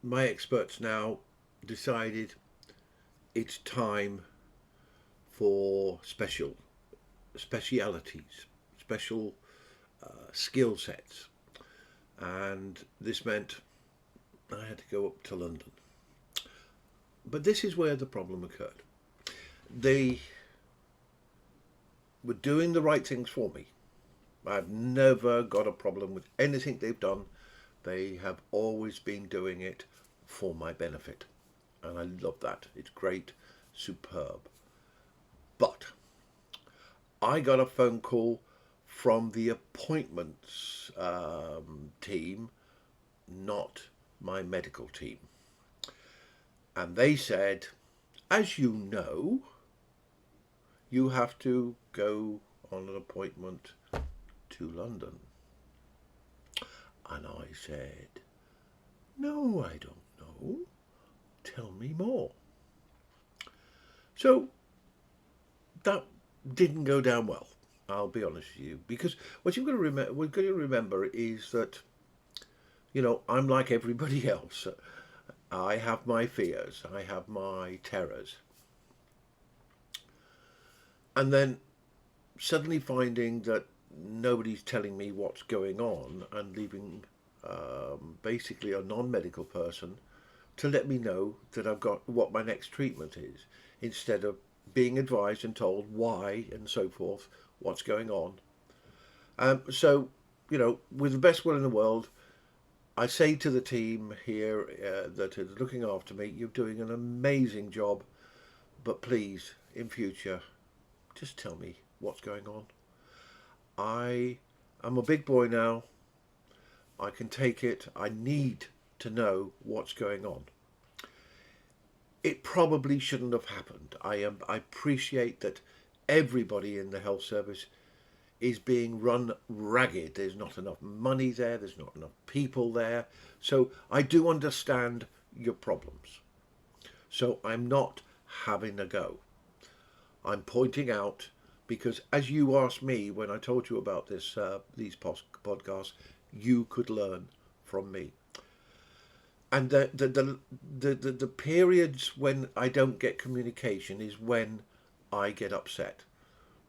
my experts now decided it's time for specialities, special skill sets, and this meant I had to go up to London. But this is where the problem occurred. They were doing the right things for me. I've never got a problem with anything they've done. They have always been doing it for my benefit. And I love that. It's great, superb. But I got a phone call from the appointments team, not my medical team. And they said, as you know, you have to go on an appointment to London. And I said, no, I don't know. Tell me more. So that didn't go down well. I'll be honest with you, because what you've got to remember is that, you know, I'm like everybody else. I have my fears. I have my terrors. And then suddenly finding that nobody's telling me what's going on and leaving basically a non-medical person to let me know that I've got what my next treatment is, instead of being advised and told why and so forth, what's going on. So, you know, with the best will in the world, I say to the team here that is looking after me, you're doing an amazing job, but please, in future, just tell me what's going on. I am a big boy now. I can take it. I need to know what's going on. It probably shouldn't have happened. I appreciate that everybody in the health service is being run ragged. There's not enough money there. There's not enough people there. So I do understand your problems. So I'm not having a go. I'm pointing out, because as you asked me when I told you about these podcasts, you could learn from me. And the periods when I don't get communication is when I get upset,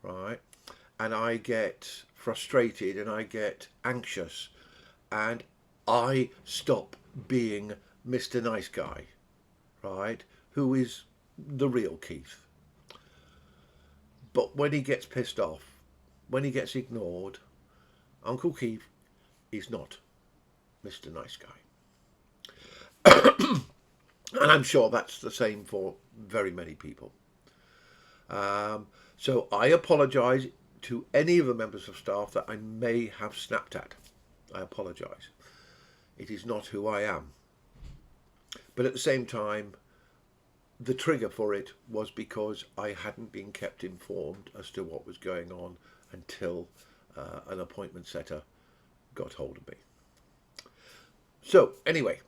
right? And I get frustrated and I get anxious and I stop being Mr. Nice Guy, right? Who is the real Keith. But when he gets pissed off, when he gets ignored, Uncle Keith is not Mr. Nice Guy. And I'm sure that's the same for very many people. So I apologise to any of the members of staff that I may have snapped at. I apologise. It is not who I am. But at the same time, the trigger for it was because I hadn't been kept informed as to what was going on until an appointment setter got hold of me. So anyway,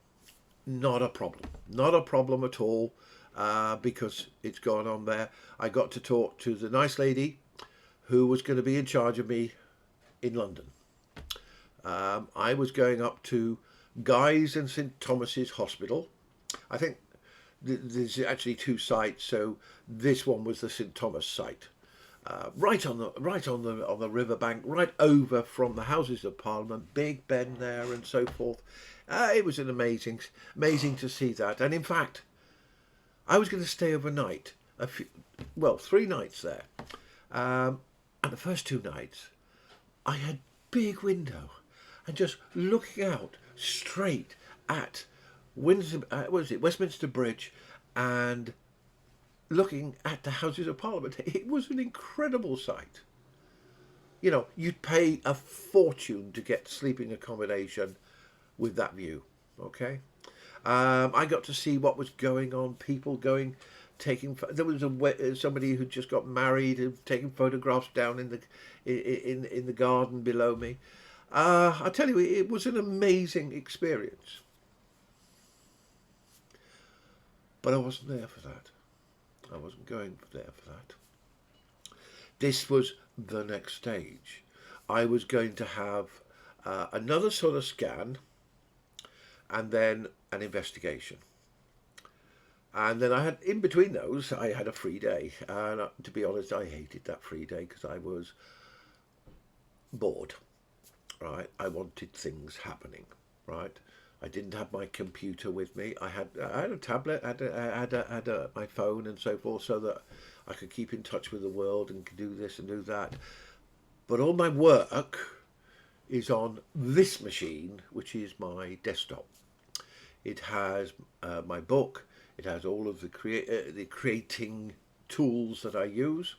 not a problem at all, because it's gone on there. I got to talk to the nice lady who was going to be in charge of me in London. I was going up to Guy's and St Thomas's Hospital. I think there's actually two sites, so this one was the St Thomas site, right on the riverbank, right over from the Houses of Parliament, Big Ben there, and so forth. It was an amazing to see that, and in fact, I was going to stay overnight. 3 nights there, and the first 2 nights, I had big window, and just looking out straight at Westminster Bridge, and looking at the Houses of Parliament. It was an incredible sight. You know, you'd pay a fortune to get sleeping accommodation with that view. Okay, I got to see what was going on. People taking. There was somebody who just got married and taking photographs down in the garden below me. I tell you, it was an amazing experience. But I wasn't there for that. I wasn't going there for that. This was the next stage. I was going to have another sort of scan, and then an investigation. And then I had, in between those, I had a free day. And to be honest, I hated that free day because I was bored, right? I wanted things happening, right? I didn't have my computer with me. I had a tablet, I had my phone and so forth, so that I could keep in touch with the world and could do this and do that. But all my work is on this machine, which is my desktop. It has my book. It has all of the creating tools that I use.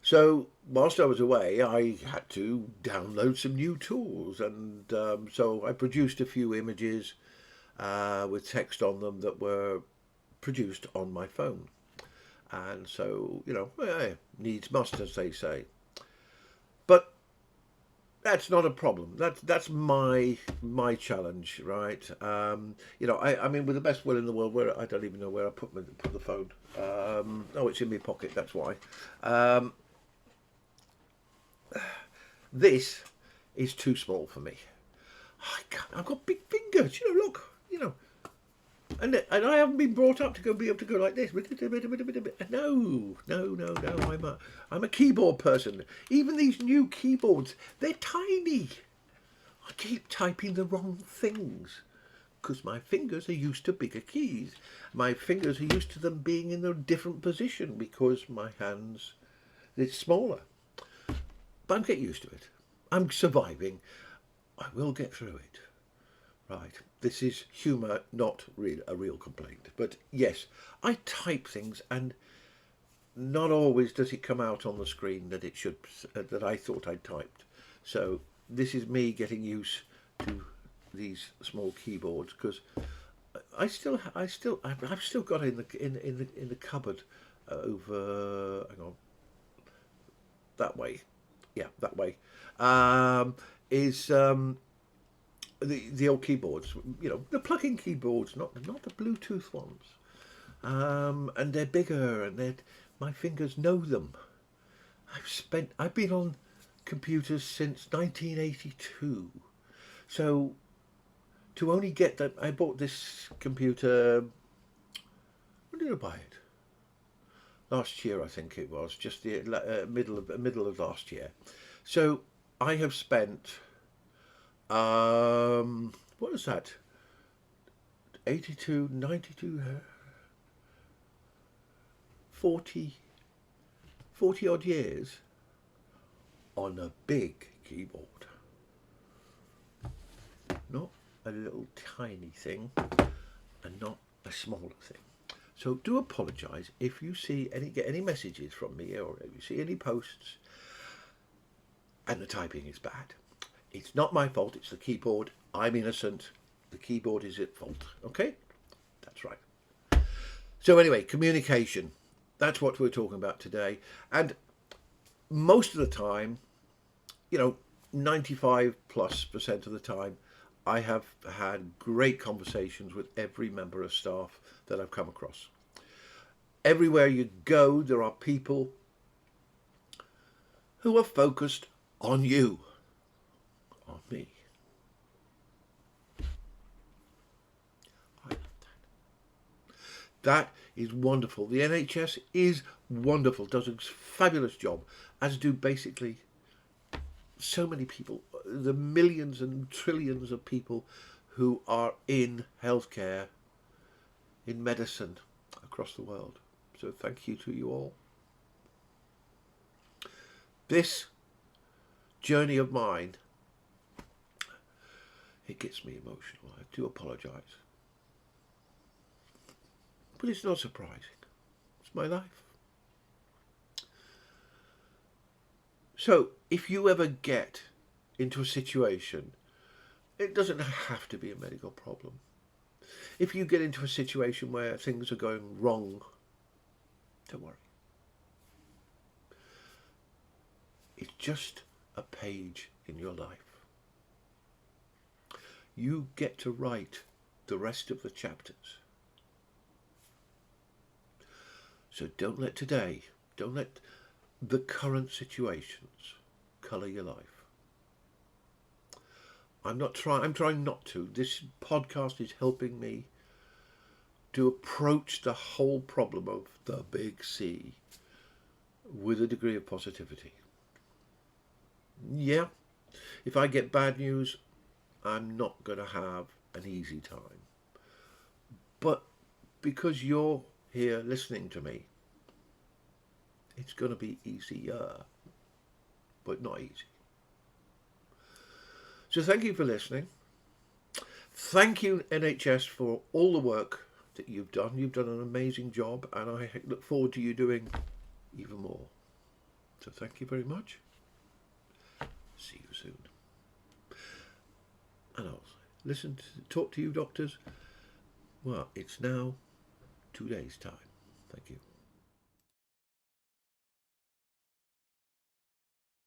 So whilst I was away, I had to download some new tools, and so I produced a few images with text on them that were produced on my phone. And so, needs must, as they say. But that's not a problem. That's my challenge, right? I mean, with the best will in the world, where I don't even know where I put the phone. Oh, it's in my pocket. That's why. This is too small for me. I've got big fingers. Look. And I haven't been brought up to be able to go like this. No. I'm a keyboard person. Even these new keyboards, they're tiny. I keep typing the wrong things because my fingers are used to bigger keys. My fingers are used to them being in a different position because my hands, it's smaller. But I'm getting used to it. I'm surviving. I will get through it. Right. This is humour, not a real complaint. But yes, I type things and not always does it come out on the screen that it should, that I thought I'd typed. So this is me getting used to these small keyboards because I've still got it in the cupboard over, hang on, that way. Yeah, that way. Is the old keyboards, the plug-in keyboards, not the Bluetooth ones, and they're bigger, and my fingers know them. I've been on computers since 1982, so to only get that, I bought this computer. When did I buy it? Last year, I think it was, just the middle of last year. So I have spent. What is that? 82, 92, 40 odd years on a big keyboard. Not a little tiny thing and not a smaller thing. So do apologise if you get any messages from me or if you see any posts and the typing is bad. It's not my fault, it's the keyboard. I'm innocent. The keyboard is at fault. Okay? That's right. So anyway, communication. That's what we're talking about today. And most of the time, 95+% of the time, I have had great conversations with every member of staff that I've come across. Everywhere you go, there are people who are focused on you. On me. I love that. That is wonderful. The NHS is wonderful, does a fabulous job, as do basically so many people, the millions and trillions of people who are in healthcare, in medicine across the world. So thank you to you all. This journey of mine, it gets me emotional. I do apologise. But it's not surprising. It's my life. So, if you ever get into a situation, it doesn't have to be a medical problem. If you get into a situation where things are going wrong, don't worry. It's just a page in your life. You get to write the rest of the chapters. So don't let the current situations colour your life. I'm trying not to. This podcast is helping me to approach the whole problem of the big C with a degree of positivity. Yeah, if I get bad news, I'm not going to have an easy time. But because you're here listening to me, it's going to be easier, but not easy. So thank you for listening. Thank you, NHS, for all the work that you've done. You've done an amazing job, and I look forward to you doing even more. So thank you very much. See you soon. And I'll talk to you, doctors. Well, it's now 2 days' time. Thank you.